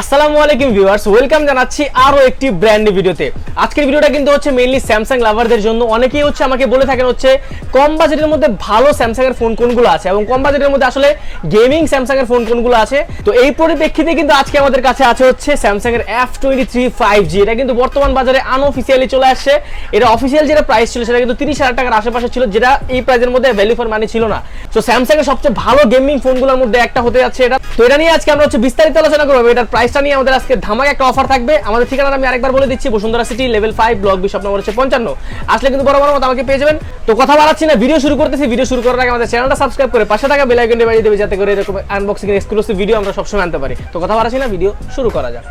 আসসালামু আলাইকুম viewers, welcome জানাচ্ছি আরো একটি ব্র্যান্ড নিউ ভিডিওতে। আজকের ভিডিওটা কিন্তু হচ্ছে মেইনলি স্যামসাং লাভারদের জন্য। অনেকেই হচ্ছে আমাকে বলে থাকেন হচ্ছে কম বাজেটের মধ্যে ভালো স্যামসাং এর ফোন কোনগুলো আছে এবং কম বাজেটের মধ্যে আসলে গেমিং স্যামসাং এর ফোন কোনগুলো আছে। তো এই পরিপ্রেক্ষিতে কিন্তু আজকে আমাদের কাছে আছে হচ্ছে স্যামসাং এর F23 5G। এটা কিন্তু বর্তমান বাজারে আনঅফিসিয়ালি চলে আসছে। এটা অফিসিয়াল যেটা প্রাইস ছিল সেটা কিন্তু 30,000 টাকার আশেপাশে ছিল, যেটা এই প্রাইসের মধ্যে ভ্যালু ফর মানি ছিল না। তো স্যামসাং এর সবচেয়ে ভালো গেমিং ফোনগুলোর মধ্যে একটা হতে যাচ্ছে এটা। তো এটা নিয়ে আজকে আমরা হচ্ছে বিস্তারিত আলোচনা করব। এটার প্রাইসটা নিয়ে আমাদের আজকে ধামাকা একটা অফার থাকবে। আমাদের ঠিকানা আমি আরেকবার বলে দিচ্ছি, Bashundhara city level 5 block B shop number হচ্ছে 55। আসলে কিন্তু বড় মতো আমাকে পেয়ে যাবেন। তো কথা বাড়াচ্ছি না, ভিডিও শুরু করতেছি। ভিডিও শুরু করার আগে আমাদের চ্যানেলটা সাবস্ক্রাইব করে পাশে থাকা বেল আইকনটি বাজিয়ে দেবে, যাতে করে এরকম আনবক্সিং এর এক্সক্লুসিভ ভিডিও আমরা সবসময় আনতে পারি। তো কথা বাড়াচ্ছি না, ভিডিও শুরু করা যাক।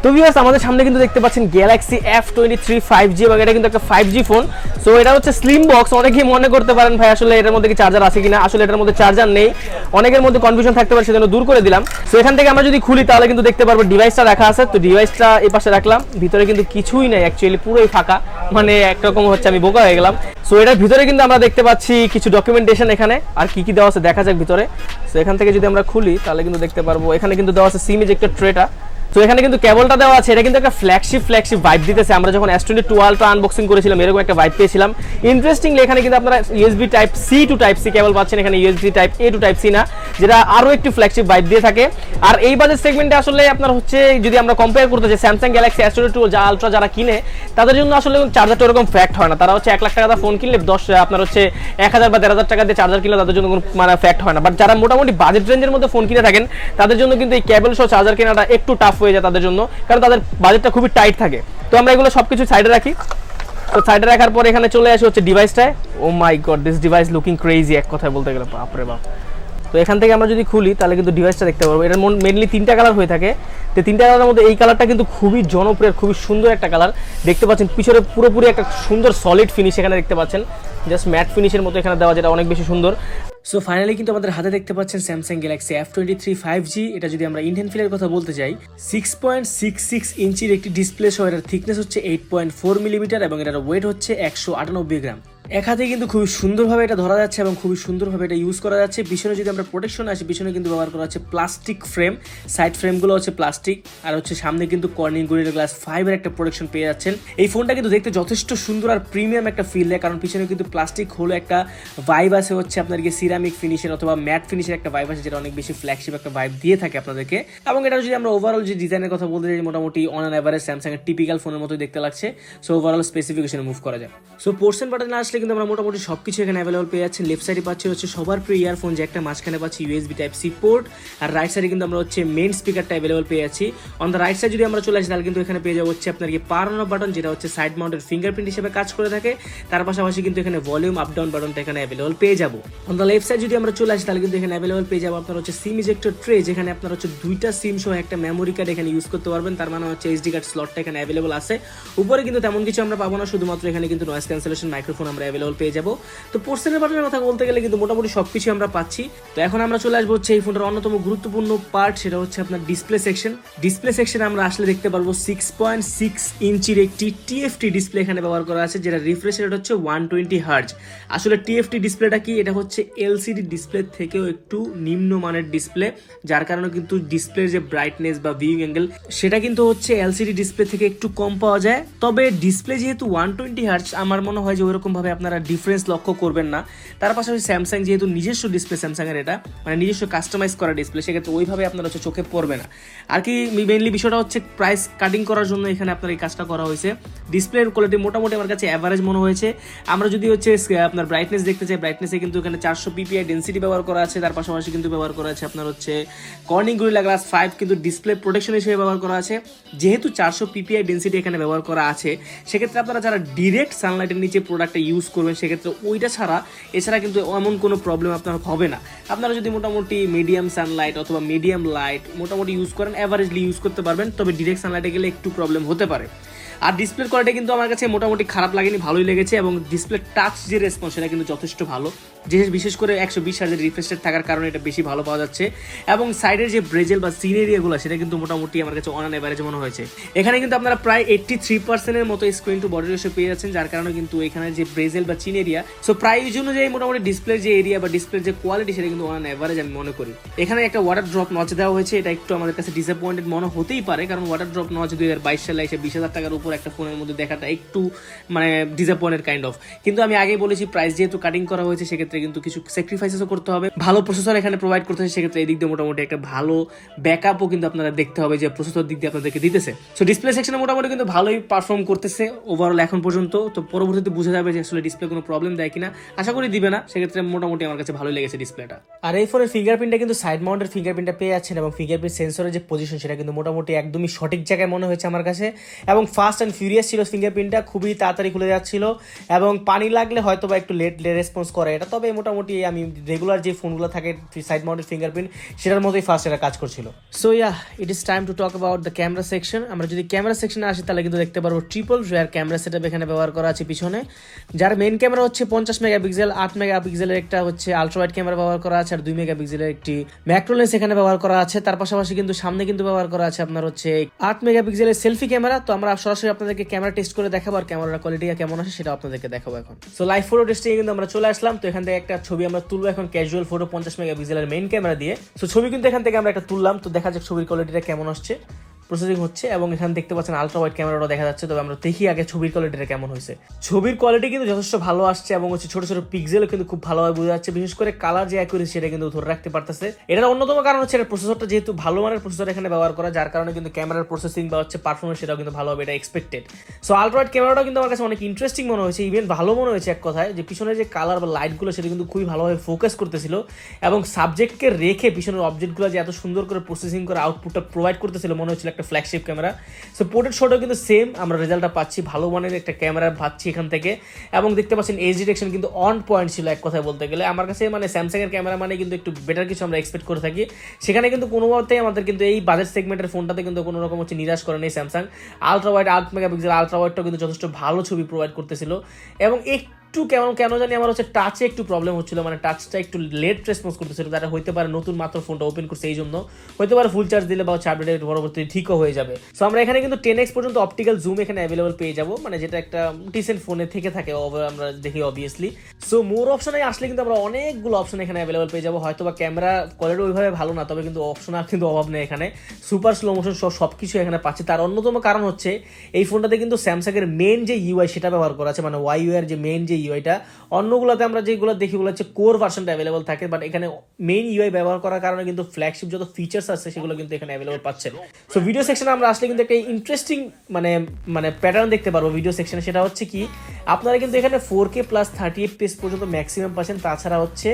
তো ভিউয়ার্স, আমাদের সামনে কিন্তু দেখতে পাচ্ছেন গ্যালাক্সি F23 5G এবং এটা কিন্তু একটা 5G ফোন। সো এটা হচ্ছে স্লিম বক্স। অনেকেই মনে করতে পারেন ভাই আসলে এটার মধ্যে কি চার্জার আছে কিনা। আসলে এটার মধ্যে চার্জার নেই, অনেকের মধ্যে কনফিউশন থাকতে পারে, সেজন্য দূর করে দিলাম। সো এখান থেকে আমরা যদি খুলি তাহলে কিন্তু দেখতে পারবো ডিভাইসটা রাখা আছে। তো ডিভাইসটা এই পাশে রাখলাম, ভিতরে কিন্তু কিছুই নাই, অ্যাকচুয়ালি পুরোই ফাঁকা, মানে একরকম হচ্ছে আমি বোকা হয়ে গেলাম। সো এটার ভিতরে কিন্তু আমরা দেখতে পাচ্ছি কিছু ডকুমেন্টেশন এখানে, আর কি কি দেওয়া আছে দেখা যাক ভিতরে। সো এখান থেকে যদি আমরা খুলি তাহলে কিন্তু দেখতে পারবো এখানে কিন্তু দেওয়া আছে সিম ইজেক্টর ট্রেটা। তো এখানে কিন্তু কেবলটা দেওয়া আছে। এটা কিন্তু একটা ফ্ল্যাগশিপ ভাইব দিতেছে। আমরা যখন S22 আলট্রা আনবক্সিং করেছিলাম এরকম একটা ভাইব পেয়েছিলাম। ইন্টারেস্টিংলি এখানে কিন্তু আপনারা USB type C to type C cable পাচ্ছেন, এখানে USB type A to type C না, যেটা আরো একটু ফ্ল্যাগশিপ ভাইব দিয়ে থাকে। আর এই বাজেট সেগমেন্টে আসলে আপনার হচ্ছে যদি আমরা কম্পেয়ার করতে চাই স্যামসাং গ্যালাক্সি S22 যা আলট্রা যারা কিনে তাদের জন্য আসলে চার্জারটা এরকম ফ্যাক্ট হয় না। তারা হচ্ছে 1 লাখ টাকা ফোন কিনলে আপনার হচ্ছে 1000 বা 1500 টাকা দিয়ে চার্জার কিনলে তাদের জন্য কোনো মানে ফ্যাক্ট হয় না। বাট যারা মোটামুটি বাজেট রেঞ্জের মধ্যে ফোন কিনে থাকেন তাদের জন্য কিন্তু এই কেবল সহ চার্জার কেনাটা একটু টাফ হয়ে যায় তাদের জন্য, কারণ তাদের বাজেটটা খুবই টাইট থাকে। তো আমরা এগুলো সবকিছু সাইডে রাখি। তো সাইডে রাখার পর এখানে চলে আসে হচ্ছে ডিভাইসটায়। Oh my god, this device looking crazy, এক কথায় বলতে গেলে বাপরে বাপ। তো এখান থেকে আমরা যদি খুলি তাহলে কিন্তু ডিভাইসটা দেখতে পারবো। এটার মেনলি 3টা কালার হয়ে থাকে। তো 3টা কালারের মধ্যে এই কালারটা কিন্তু খুবই জনপ্রিয়, খুবই সুন্দর একটা কালার। দেখতে পাচ্ছেন পিছনে পুরোপুরি একটা সুন্দর সলিড ফিনিশ এখানে দেখতে পাচ্ছেন, জাস্ট ম্যাট ফিনিশের মতো এখানে দেওয়া, যেটা অনেক বেশি সুন্দর। সো ফাইনালি কিন্তু আমাদের হাতে দেখতে পাচ্ছেন স্যামসাং গ্যালাক্সি F23 5G। এটা যদি আমরা ইন্ডিয়ান ফিলের কথা বলতে চাই, 6.66 ইঞ্চির একটি ডিসপ্লে সহ এটার থিকনেস হচ্ছে 8.4 মিলিমিটার এবং এটার ওয়েট হচ্ছে 198 গ্রাম। এক হাতে কিন্তু খুবই সুন্দরভাবে এটা ধরা যাচ্ছে এবং খুবই সুন্দরভাবে এটা ইউজ করা যাচ্ছে। পিছনে যদি আমরা প্রোটেকশন আসি, পিছনে কিন্তু ব্যবহার করা হচ্ছে প্লাস্টিক ফ্রেম, সাইড ফ্রেমগুলো হচ্ছে প্লাস্টিক, আর হচ্ছে সামনে কিন্তু কর্নিং গরিলা গ্লাস 5 এর একটা প্রোটেকশন পেয়ে যাচ্ছেন। এই ফোনটা কিন্তু দেখতে যথেষ্ট সুন্দর আর প্রিমিয়াম একটা ফিল দেয়, কারণ পিছনে কিন্তু প্লাস্টিক হলো একটা ভাইব আছে হচ্ছে আপনার সিরামিক ফিনিশের অথবা ম্যাট ফিনিশের একটা ভাইব আছে, যেটা অনেক বেশি ফ্ল্যাগশিপ একটা ভাইব দিয়ে থাকে আপনাদেরকে। এবং এটা যদি আমরা ওভারঅল যে ডিজাইনের কথা বলতে চাই, মোটামুটি অন অ্যান এভারেজ স্যামসাং এর টিপিক্যাল ফোনের মতোই দেখতে লাগছে। সো ওভারঅল স্পেসিফিকেশনে মুভ করা যায়। সো পোর্শন বাটনে আসলে কিন্তু আমরা মোটামুটি সবকিছু এখানে অ্যাভেলেবল পেয়ে যাচ্ছেন। লেফট সাইডে পাচ্ছি হচ্ছে সবার প্রিয় ইয়ারফোন জ্যাকটা, মাঝখানে পাচ্ছি USB টাইপ সি পোর্ট, আর রাইট সাইডে কিন্তু আমরা হচ্ছে মেইন স্পিকারটা অ্যাভেলেবল পেয়ে যাচ্ছি। অন দ্য রাইট সাইড যদি আমরা চলে আসি তাহলে কিন্তু এখানে পেয়ে যাবো হচ্ছে আপনার কি পাওয়ার অন অফ বাটন, যেটা হচ্ছে সাইড মাউন্টেড ফিঙ্গারপ্রিন্ট হিসেবে কাজ করে থাকে। তার পাশাপাশি কিন্তু এখানে ভলিউম আপ ডাউন বাটনটা এখানে অ্যাভেলেবল পেয়ে যাবো। অন দ্য লেফট সাইড যদি আমরা চলে আসি তাহলে কিন্তু এখানে অ্যাভেলেবল পেয়ে যাবো আপনার হচ্ছে সিম ইজেক্টর ট্রে, যেখানে আপনার হচ্ছে 2টা সিম সহ একটা মেমোরি কার্ড এখানে ইউজ করতে পারবেন। তার মানে হচ্ছে SD কার্ড স্লটটা এখানে অ্যাভেলেবল আছে। উপরে কিন্তু তেমন কিছু আমরা পাবো না, শুধুমাত্র এখানে কিন্তু নয়েজ ক্যান্সেলেশন মাইক্রোফোন আমরা অ্যাভেলেবল পেয়ে যাবো। তো পোর্শনের বাটনের কথা বলতে গেলে কিন্তু মোটামুটি সবকিছু আমরা পাচ্ছি। তো এখন আমরা চলে আসবো হচ্ছে এই ফোনটার অন্যতম গুরুত্বপূর্ণ পার্ট, সেটা হচ্ছে আপনার ডিসপ্লে সেকশন। ডিসপ্লে সেকশনে আমরা আসলে দেখতে পারবো 6.6 ইঞ্চির একটি TFT ডিসপ্লে এখানে ব্যবহার করা আছে, যেটা রিফ্রেশ রেট হচ্ছে 120 হার্জ। আসলে TFT ডিসপ্লেটা কি? এটা হচ্ছে LCD ডিসপ্লে থেকেও একটু নিম্নমানের ডিসপ্লে, যার কারণে কিন্তু ডিসপ্লের যে ব্রাইটনেস বা ভিউইং অ্যাঙ্গেল সেটা কিন্তু হচ্ছে LCD ডিসপ্লে থেকে একটু কম পাওয়া যায়। তবে ডিসপ্লে যেহেতু 120 হার্জ, আমার মনে হয় যে ওইরকম ভাবে আপনারা ডিফারেন্স লক্ষ্য করবেন না। তার পাশাপাশি স্যামসাং যেহেতু নিজস্ব ডিসপ্লে, স্যামসাং এর এটা মানে নিজস্ব কাস্টমাইজ করা ডিসপ্লে, সেক্ষেত্রে ওইভাবে আপনার হচ্ছে চোখে পড়বে না। আর কি মেইনলি বিষয়টা হচ্ছে প্রাইস কাটিং করার জন্য এখানে আপনার এই কাজটা করা হয়েছে। ডিসপ্লের কোয়ালিটি মোটামুটি আমার কাছে অ্যাভারেজ মনে হয়েছে। আমরা যদি হচ্ছে আপনার ব্রাইটনেস দেখতে চাই, ব্রাইটনেসে কিন্তু এখানে 400 ppi ডেন্সিটি ব্যবহার করা আছে। তার পাশাপাশি কিন্তু ব্যবহার করা আছে আপনার হচ্ছে কর্নিং গরিলা গ্লাস 5 কিন্তু ডিসপ্লে প্রোটেকশন হিসেবে ব্যবহার করা আছে। যেহেতু 400 ppi ডেন্সিটি এখানে ব্যবহার করা আছে, সেক্ষেত্রে আপনারা যারা ডিরেক্ট সানলাইটের নিচে প্রোডাক্টটা ইউজ করবেন, সেক্ষেত্রে ওইটা ছাড়া এছাড়া কিন্তু এমন কোনো প্রবলেম আপনার হবে না। আপনারা যদি মোটামুটি মিডিয়াম সানলাইট অথবা মিডিয়াম লাইট মোটামুটি ইউজ করেন, অ্যাভারেজলি ইউজ করতে পারবেন। তবে ডিরেক্ট সানলাইটে গেলে একটু প্রবলেম হতে পারে। আর ডিসপ্লের কোয়ালিটি কিন্তু আমার কাছে মোটামুটি খারাপ লাগেনি, ভালোই লেগেছে। এবং ডিসপ্লে টাচ যে রেসপন্স সেটা কিন্তু যথেষ্ট ভালো, বিশেষ করে 120 হার্জের রিফ্রেশ রেট থাকার কারণে এটা বেশি ভালো পাওয়া যাচ্ছে। এবং সাইডের যে ব্রেজেল বা সিন এরিয়াগুলো সেটা কিন্তু মোটামুটি আমার কাছে অন এভারেজ মনে হয়েছে। এখানে কিন্তু আপনারা প্রায় 83% মতো স্ক্রিন টু বডি রেশিও পেয়ে যাচ্ছেন, যার কারণে কিন্তু এখানে যে ব্রেজেল বা চিন এরিয়া, সো প্রাইস অনুযায়ী মোটামুটি ডিসপ্লের যে এরিয়া বা ডিসপ্লের যে কোয়ালিটি সেটা কিন্তু অন এভারেজ আমি মনে করি। এখানে একটা ওয়াটার ড্রপ নচ দেওয়া হয়েছে, এটা একটু আমাদের কাছে ডিসঅ্যাপয়েন্টেড মনে হতেই পারে, কারণ ওয়াটার ড্রপ নচ 2022 সালে এসে 20,000 টাকার উপর একটা ফোনের মধ্যে দেখাটা একটু মানে ডিসঅ্যাপয়েন্টেড কাইন্ড অফ। কিন্তু আমি আগেই বলেছি প্রাইস যেহেতু কাটিং করা হয়েছে সেক্ষেত্রে কিন্তু কিছু স্যাক্রিফাইসেসও করতে হবে। ভালো প্রসেসর এখানে প্রোভাইড করতে হবে, সেক্ষেত্রে এই দিক দিয়ে মোটামুটি একটা ভালো ব্যাকআপও কিন্তু আপনারা দেখতে হবে যে প্রসেসর দিক দিয়ে আপনাদেরকে দিতেছে। সো ডিসপ্লে সেকশনে মোটামুটি কিন্তু ভালোই পারফর্ম করতেছে ওভারঅল এখন পর্যন্ত। তো পরবর্তীতে বুঝে যাবে যে আসলে ডিসপ্লে কোনো প্রবলেম দেয় কিনা, আশা করি দিবে না, সেক্ষেত্রে মোটামুটি আমার কাছে ভালোই লেগেছে ডিসপ্লেটা। আর এই ফোনের ফিঙ্গারপ্রিন্টটা কিন্তু সাইড মাউন্টের ফিঙ্গারপ্রিন্টটা পেয়ে যাচ্ছেন, এবং ফিঙ্গারপ্রিন্ট সেন্সরের যে পজিশন সেটা কিন্তু মোটামুটি একদমই সঠিক জায়গায় মনে হয়েছে আমার কাছে। এবং ফাস্ট অ্যান্ড ফিউরিয়াস ছিল ফিঙ্গারপ্রিন্টটা, খুবই তাড়াতাড়ি খুলে যাচ্ছিল, এবং পানি লাগলে হয়তো বা একটু লেট রেসপন্স করে এটা, তবে মোটামুটি আমি রেগুলার যে ফোনগুলো থাকে সাইড মাউন্টেড ফিঙ্গারপ্রিন্ট সেটার মতোই ফাস্ট এটা কাজ করছিল। So it is time to talk about the camera section. আমরা যদি ক্যামেরা সেকশনে আসি তাহলে কিন্তু দেখতে পারবো ট্রিপল রিয়ার ক্যামেরা সেটআপ এখানে ব্যবহার করা আছে পিছনে, যার মেইন ক্যামেরা হচ্ছে 50 মেগাপিক্সেল, 8 মেগাপিক্সেলের একটা হচ্ছে আলট্রা ওয়াইড ক্যামেরা ব্যবহার করা আছে, আর 2 মেগাপিক্সেলের একটি ম্যাক্রো লেন্স এখানে ব্যবহার করা আছে। তার পাশাপাশি কিন্তু সামনে কিন্তু ব্যবহার করা আছে আপনার হচ্ছে 8 মেগাপিক্সেলের সেলফি ক্যামেরা। তো আমরা সরাসরি আপনাদেরকে ক্যামেরা টেস্ট করে দেখাবো, আর ক্যামেরার কোয়ালিটি কেমন আসে সেটা আপনাদেরকে দেখাবো এখন। সো লাইভ ফটো টেস্টিং কিন্তু আমরা চলে আসলাম। তো এখান থেকে একটা ছবি আমরা তুলবো এখন, ক্যাজুয়াল ফটো 50 মেগাপিক্সেলের মেইন ক্যামেরা দিয়ে। সো ছবি কিন্তু এখান থেকে আমরা একটা তুললাম, তো দেখা যাক ছবির কোয়ালিটিটা কেমন আসছে। প্রসেসিং হচ্ছে, এবং এখানে দেখতে পাচ্ছেন আলট্রা ওয়াইড ক্যামেরাটা দেখা যাচ্ছে। তবে আমরা দেখি আগে ছবির কোয়ালিটিটা কেমন হয়েছে। ছবির কোয়ালিটি কিন্তু যথেষ্ট ভালো আসছে, এবং হচ্ছে ছোট ছোট পিক্সেলও কিন্তু খুব ভালোভাবে বোঝা যাচ্ছে, বিশেষ করে কালার যে অ্যাকুরেসি সেটা কিন্তু ধরে রাখতে পারতেছে। এটার অন্যতম কারণ হচ্ছে এর প্রসেসরটা যেহেতু ভালো মানের প্রসেসর এখানে ব্যবহার করা, যার কারণে কিন্তু ক্যামেরার প্রসেসিং বা হচ্ছে পারফরমেন্স সেটাও কিন্তু ভালো হবে, এটা এক্সপেক্টেড। সো আলট্রা ওয়াইড ক্যামেরাটাও কিন্তু আমার কাছে অনেক ইন্টারেস্টিং মনে হয়েছে, ইভেন ভালো মনে হয়েছে এক কথায়, যে পিছনে যে কালার বা লাইটগুলো সেটা কিন্তু খুবই ভালোভাবে ফোকাস করতেছিল, এবং সাবজেক্টকে রেখে পিছনের অবজেক্টগুলো যে এত সুন্দর করে প্রসেসিং করে আউটপুটটা প্রোভাইড করতেছিল মনে হচ্ছিল একটা ফ্ল্যাগশিপ ক্যামেরা। সো পোর্ট্রেট শটও কিন্তু সেম আমরা রেজাল্টটা পাচ্ছি, ভালো মানের একটা ক্যামেরা পাচ্ছি এখান থেকে। এবং দেখতে পাচ্ছেন এজ ডিটেকশন কিন্তু অন পয়েন্ট ছিল এক কথায় বলতে গেলে। আমার কাছে মানে স্যামসাং এর ক্যামেরা মানে কিন্তু একটু বেটার কিছু আমরা এক্সপেক্ট করে থাকি, সেখানে কিন্তু কোনো মতেই আমাদের কিন্তু এই বাজেট সেগমেন্টের ফোনটাতে কিন্তু কোনো রকম হচ্ছে নিরাশ করে নেই Samsung. Ultra wide 8 megapixel ultra ওয়াইডটাও কিন্তু যথেষ্ট ভালো ছবি প্রোভাইড করতেছিল, এবং একটু কেন জানি আমার হচ্ছে টাচে একটু প্রবলেম হচ্ছিল, মানে টাচটা একটু লেট রেসপন্স করতেছিল। তারা হইতে পারে নতুন মাত্র ফোনটা ওপেন করছে এই জন্য, হইতে পারে ফুল চার্জ দিলে বা হচ্ছে আপডেট পরবর্তী ঠিকও হয়ে যাবে। সো আমরা এখানে কিন্তু 10x পর্যন্ত অপটিক্যাল জুম এখানে অ্যাভেলেবল পেয়ে যাবো, মানে যেটা একটা ডিসেন্ট ফোনে থেকে থাকে আমরা দেখি অবভিয়াসলি। সো মোর অপশনে আসলে কিন্তু আমরা অনেকগুলো অপশন এখানে অ্যাভেলেবল পেয়ে যাবো। হয়তো বা ক্যামেরা কোয়ালিটি ওইভাবে ভালো না, তবে কিন্তু অপশন আর কিন্তু অভাব নেই এখানে, সুপার স্লো মোশন সব কিছু এখানে পাচ্ছি। তার অন্যতম কারণ হচ্ছে এই ফোনটাতে কিন্তু স্যামসাং এর মেন যে ইউআই সেটা ব্যবহার করা আছে, মানে ওয়াইইউ এর যে মেন যে ইউআইটা, অন্যগুলোতে আমরা যেগুলো দেখি ওগুলো হচ্ছে কোর ভার্সনটা অ্যাভেলেবল থাকে, বাট এখানে মেইন ইউআই ব্যবহার করার কারণে কিন্তু ফ্ল্যাগশিপ যত ফিচার্স আছে সেগুলো কিন্তু এখানে অ্যাভেলেবল পাচ্ছেন। সো ভিডিও সেকশনে আমরা আসলে কিন্তু একটা ইন্টারেস্টিং মানে প্যাটার্ন দেখতে পারবো ভিডিও সেকশনে। সেটা হচ্ছে কি, আপনারা কিন্তু এখানে 4K প্লাস 30 FPS পর্যন্ত ম্যাক্সিমাম পাচ্ছেন, তাছাড়া হচ্ছে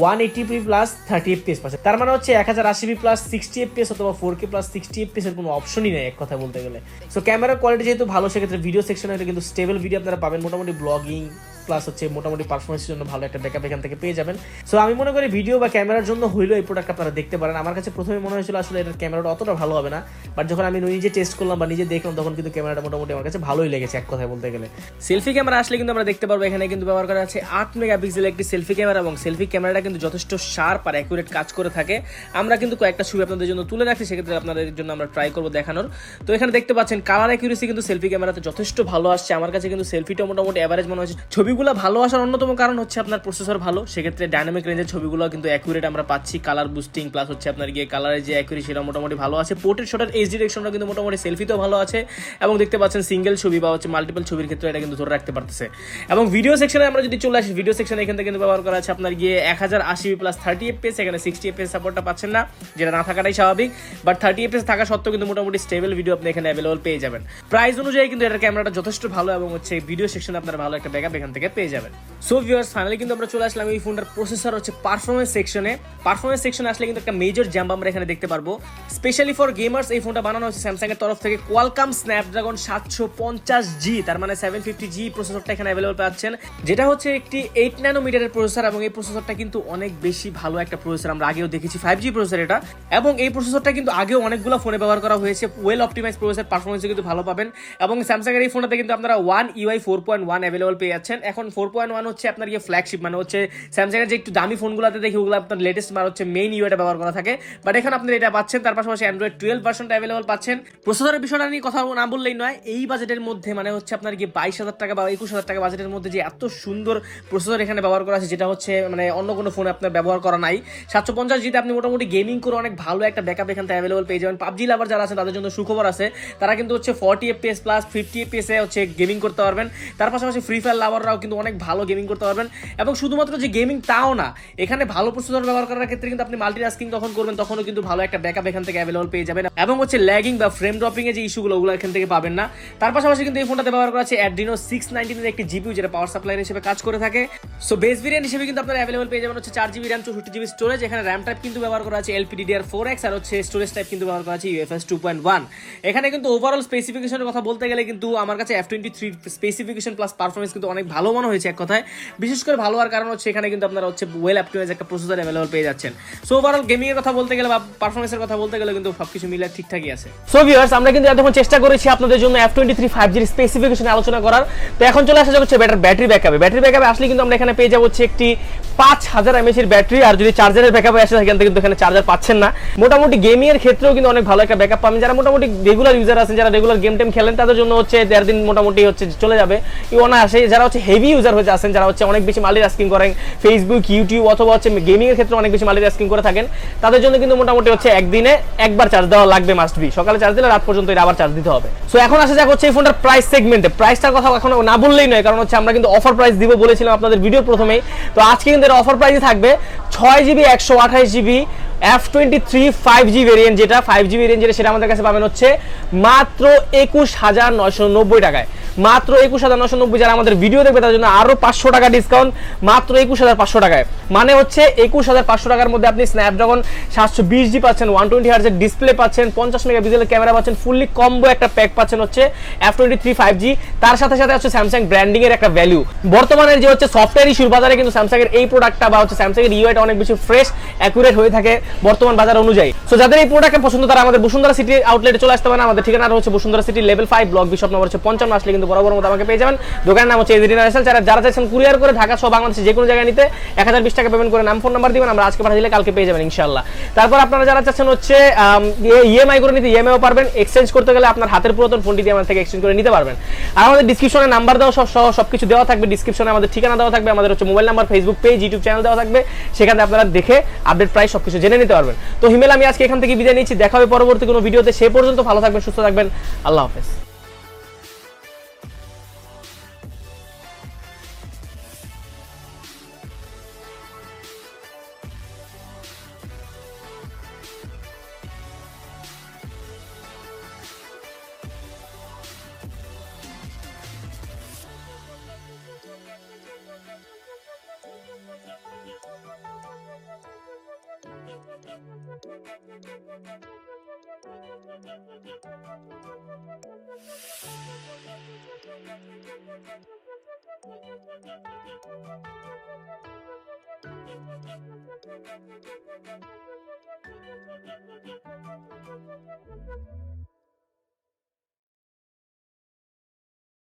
180p প্লাস 30 FPS পাচ্ছেন। তার মানে হচ্ছে 1080p প্লাস 60 FPS অথবা 4K প্লাস 60 FPS এর কোনো অপশনই নেই এক কথা বলতে গেলে। সো ক্যামেরার কোয়ালিটি যেহেতু ভালো, সেক্ষেত্রে ভিডিও সেকশনে কিন্তু স্টেবল ভিডিও আপনারা পাবেন, মোটামুটি ব্লগিং প্লাস হচ্ছে মোটামুটি পারফরমেন্সের জন্য ভালো একটা ব্যাকআপ এখান থেকে পেয়ে যাবেন। সো আমি মনে করি ভিডিও বা ক্যামেরার জন্য হইলেও এই প্রোডাক্ট আপনারা দেখতে পারেন। আমার কাছে প্রথমে মনে হয়েছিল আসলে এটার ক্যামেরাটা অতটা ভালো হবে না, বাট যখন আমি নিজে টেস্ট করলাম বা নিজে দেখলাম তখন কিন্তু ক্যামেরাটা মোটামুটি আমার কাছে ভালোই লেগেছে এক কথায় বলতে গেলে। সেলফি ক্যামেরা আসলে কিন্তু আমরা দেখতে পারবো এখানে কিন্তু ব্যবহার করা আছে 8 মেগাপিক্সেলের একটি সেলফি ক্যামেরা, এবং সেলফি ক্যামেরাটা কিন্তু যথেষ্ট শার্প আর অ্যাকুরেট কাজ করে থাকে। আমরা কিন্তু কয়েকটা ছবি আপনাদের জন্য তুলে রাখছি, সেক্ষেত্রে আপনাদের জন্য আমরা ট্রাই করবো দেখানোর। তো এখানে দেখতে পাচ্ছেন কালার অ্যাকুরেসি কিন্তু সেলফি ক্যামেরাতে যথেষ্ট ভালো আসছে। আমার কাছে কিন্তু সেলফিটা মোটামুটি অ্যাভারেজ মনে হচ্ছে। ছবিগুলো ভালো আসার অন্যতম কারণ হচ্ছে আপনার প্রসেসর ভালো, সেক্ষেত্রে ডাইনামিক রেঞ্জের ছবিগুলো কিন্তু অ্যাকুরেট আমরা পাচ্ছি, কালার বুস্টিং প্লাস হচ্ছে আপনার গিয়ে কালারের যে অ্যাকুরেসি সেটা মোটামুটি ভালো আছে। পোর্ট্রেট শটের এইচ ডিরেকশনটা কিন্তু মোটামুটি সেলফিতেও ভালো আছে, এবং দেখতে পাচ্ছেন সিঙ্গেল ছবি বা হচ্ছে মাল্টিপল ছবির ক্ষেত্রে এটা কিন্তু ধরে রাখতে পারতেছে। এবং ভিডিও সেকশনে আমরা যদি চলে আসি, ভিডিও সেকশনে এখান থেকে কিন্তু ব্যবহার করা আছে আপনার গিয়ে 1080p প্লাস 30 FPS, এখানে 60 FPS সাপোর্টটা পাচ্ছেন না, যেটা না থাকাটাই স্বাভাবিক, বাট 30 FPS থাকা সত্ত্বেও কিন্তু মোটামুটি স্টেবল ভিডিও আপনি এখানে অ্যাভেলেবল পেয়ে যাবেন। প্রাইস অনুযায়ী কিন্তু এটার ক্যামেরাটা যথেষ্ট ভালো, এবং হচ্ছে ভিডিও সেকশনে আপনারা ভালো একটা ব্যাকআপ এখান থেকে পেয়ে যাবেন। সো ভিউয়ার্স, ফাইনালি কিন্তু আমরা চলে আসলাম এই ফোনটার প্রসেসর হচ্ছে পারফরমেন্স সেকশনে। পারফরমেন্স সেকশনে আসলে কিন্তু একটা মেজর জাম্প আমরা এখানে দেখতে পারবো, স্পেশালি ফর গেমার্স। এই ফোনটা বানানো হচ্ছে স্যামসাং এর তরফ থেকে কোয়ালকম স্ন্যাপড্রাগন 750G, তার মানে 750G প্রসেসরটা এখানে অ্যাভেলেবল পাচ্ছেন, যেটা হচ্ছে একটি 8 ন্যানোমিটারের প্রসেসর, এবং এই প্রসেসরটা কিন্তু কিন্তু অনেক বেশি ভালো একটা প্রসেসর, আমরা আগেও দেখেছি 5G প্রসেসর এটা, এবং এই প্রসেসরটা কিন্তু আগেও অনেকগুলো ফোনে ব্যবহার করা হয়েছে। ওয়েল অপটিমাইজ প্রসেসর, পারফরমেন্সও কিন্তু ভালো পাবেন। এবং স্যামসাং এর এই ফোনটাতে কিন্তু আপনারা One UI 4.1 অ্যাভেলেবল পেয়ে যাচ্ছেন। এখন 4.1 হচ্ছে আপনার ফ্ল্যাগশিপ, মানে হচ্ছে স্যামসাং এর যে একটু দামি ফোনগুলোতে দেখি ওগুলো আপনার লেটেস্ট মানে হচ্ছে মেইন ইউআইটা ব্যবহার করা থাকে, বাট এখন আপনারা এটা পাচ্ছেন। তার পাশাপাশি অ্যান্ড্রয়েড 12 ভার্সনটা অ্যাভেলেবল পাচ্ছেন। প্রসেসরের বিষয়টা নিয়ে কথা না বললেই নয়, এই বাজেটের মধ্যে মানে হচ্ছে আপনার 22,000 টাকা বা 21,000 টাকা বাজেটের মধ্যে যে এত সুন্দর প্রসেসর এখানে ব্যবহার করা আছে, যেটা হচ্ছে মানে অন্য কোনো ফোনে আপনার ব্যবহার করা নাই। 750 জিতে আপনি মোটামুটি গেমিং করে অনেক ভালো একটা ব্যাকআপ এখান থেকে অ্যাভেলেবল পেয়ে যাবেন। পাবজি লাভার যারা আছে তাদের জন্য সুখবর আছে, তারা কিন্তু হচ্ছে 40 FPS প্লাস 50 FPS এ হচ্ছে গেমিং করতে পারবেন। তার পাশাপাশি ফ্রি ফায়ার লাভাররাও কিন্তু অনেক ভালো গেমিং করতে পারবেন। এবং শুধুমাত্র যে গেমিং তাও না, এখানে ভালো প্রসেসর ব্যবহার করার ক্ষেত্রে কিন্তু আপনি মাল্টিটাস্কিং যখন করবেন তখনও কিন্তু ভালো একটা ব্যাকআপ এখান থেকে অ্যাভেলেবল পেয়ে যাবেন। এবং হচ্ছে ল্যাগিং বা ফ্রেম ড্রপিং এর যে ইস্যুগুলো ওগুলো এখান থেকে পাবেন না। তার পাশাপাশি কিন্তু এই ফোনটাতে ব্যবহার করা আছে Adreno 690 এর একটি জিপিইউ, যেটা পাওয়ার সাপ্লাই হিসেবে কাজ করে থাকে। সো বেস ভেরিয়েন্ট হিসেবে কিন্তু আপনারা অ্যাভেলেবল পেয়ে যাবেন হচ্ছে 4GB RAM 64GB স্টোরেজ। এখানে RAM টাইপ কিন্তু ব্যবহার করা আছে LPDDR4X, আর হচ্ছে স্টোরেজ টাইপ কিন্তু ব্যবহার করা আছে UFS 2.1। এখানে কিন্তু ওভারঅল স্পেসিফিকেশনের কথা বলতে গেলে কিন্তু আমার কাছে F23 স্পেসিফিকেশন প্লাস পারফরমেন্স কিন্তু অনেক ভালো মনে হয়েছে এক কথায়। বিশেষ করে ভালো হওয়ার কারণ হচ্ছে এখানে কিন্তু আপনারা হচ্ছে ওয়েল অপটিমাইজ একটা প্রসেসর অ্যাভেলেবল পেয়ে যাচ্ছেন। সো ওভারঅল গেমিং এর কথা বলতে গেলে বা পারফরমেন্সের কথা বলতে গেলে কিন্তু সবকিছু মিলে ঠিকঠাকই আছে। সো ভিউয়ার্স, আমরা কিন্তু এতক্ষণ চেষ্টা করেছি আপনাদের জন্য F23 5G এর স্পেসিফিকেশন আলোচনা করার। তো এখন চলে আসা হচ্ছে ব্যাটারি ব্যাকআপে। ব্যাটারি ব্যাকআপে আসলে কিন্তু আমরা এখানে পেয়ে যাবো হচ্ছে একটি 5000 mAh এর ব্যাটারি, আর যদি চার্জারের ব্যাকআপে আসে সেখান থেকে কিন্তু এখানে চার্জার পাচ্ছেন না। মোটামুটি গেমিং এর ক্ষেত্রেও কিন্তু অনেক ভালো একটা ব্যাকআপ পাবেন। যারা মোটামুটি রেগুলার ইউজার আছেন, যারা রেগুলার গেম টেম খেলেন, তাদের জন্য হচ্ছে 1.5 দিন মোটামুটি হচ্ছে চলে যাবে আসে। যারা হচ্ছে হেভি ইউজার হয়ে আছেন, যারা হচ্ছে অনেক বেশি মাল্টিটাস্কিং করেন, ফেসবুক ইউটিউব অথবা হচ্ছে গেমিং এর ক্ষেত্রে অনেক বেশি মাল্টিটাস্কিং করে থাকেন, তাদের জন্য কিন্তু মোটামুটি হচ্ছে একদিনে একবার চার্জ দেওয়া লাগবে, মাস্ট বি। সকালে চার্জ দিলে রাত পর্যন্ত এটা আবার চার্জ দিতে হবে। সো এখন আসা যাক হচ্ছে এই ফোনটার প্রাইস সেগমেন্টে। প্রাইসটার কথা এখন না বললেই নয়, কারণ হচ্ছে আমরা কিন্তু অফার প্রাইস দিব বলেছিলাম আপনাদের ভিডিওর প্রথমেই। তো আজকে কিন্তু এর অফার প্রাইসই থাকবে 6GB 128GB F23 5G variant, যেটা 5G ভেরিয়েন্ট যেটা সেটা আমাদের কাছে পাবেন হচ্ছে মাত্র 21,990 টাকায়। মাত্র 21,990। যারা আমাদের ভিডিও দেখবে তাদের জন্য আরো 500 টাকা ডিসকাউন্ট, মাত্র 21,500 টাকায়। মানে হচ্ছে 21,500 টাকার মধ্যে আপনি স্ন্যাপড্রাগন 720G পাচ্ছেন, 120 Hz এর ডিসপ্লে পাচ্ছেন, 50 মেগাপিক্সেলের ক্যামেরা পাচ্ছেন, ফুললি কম্বো একটা প্যাক পাচ্ছেন হচ্ছে F23 5G। তার সাথে সাথে হচ্ছে স্যামসাং ব্র্যান্ডিং এর একটা ভ্যালু। বর্তমানে যে হচ্ছে সফটওয়্যার ইস্যুর বাজারে কিন্তু স্যামসাং এর এই প্রোডাক্টটা বা হচ্ছে স্যামসাং এর ইউআইটা অনেক বেশি ফ্রেশ অ্যাকুরেট হয়ে থাকে বর্তমান বাজার অনুযায়ী। সো যাদের এই প্রোডাক্টটা পছন্দ তারা আমাদের বসুন্ধরা সিটি আউটলেটে চলে আসতে পারেন। আমাদের ঠিকানা হচ্ছে বসুন্ধরা সিটি লেভেল 5 ব্লক বিশপ নম্বর হচ্ছে 55, আসলে কিন্তু বরাবর মতো আমাকে পেয়ে যাবেন। দোকানের নাম হচ্ছে এজি ইন্টারন্যাশনাল। যারা চাইছেন কুরিয়ার করে ঢাকা সহ বাংলাদেশে যে কোনো জায়গায় নিতে 1020 টাকা পেমেন্ট করে নাম ফোন নাম্বার দিবেন, আমরা আজকে পাঠিয়ে দিলে কালকে পেয়ে যাবেন ইনশাআল্লাহ। তারপর আপনারা যারা চাচ্ছেন হচ্ছে ইএমআই করে নিতে, ইএমআইও পারবেন। এক্সচেঞ্জ করতে গেলে আপনার হাতের পুরাতন ফোনটি দিয়ে আমাদের থেকে এক্সচেঞ্জ করে নিতে পারবেন। আর আমাদের ডিসক্রিপশনে নাম্বার দেওয়া সবকিছু দেওয়া থাকবে। ডিসক্রিপশনে আমাদের ঠিকানা দেওয়া থাকবে, আমাদের হচ্ছে mobile number, Facebook page, YouTube channel দেওয়া থাকবে। সেখানে আপনারা দেখে আপডেট প্রাইস সবকিছু জেনে নিতে পারবেন। তো হিমেল, আমি আজকে এখান থেকে বিদায় নিচ্ছি। দেখা হবে পরবর্তী কোনো ভিডিওতে। সে পর্যন্ত ভালো থাকবেন, সুস্থ থাকবেন। আল্লাহ হাফেজ।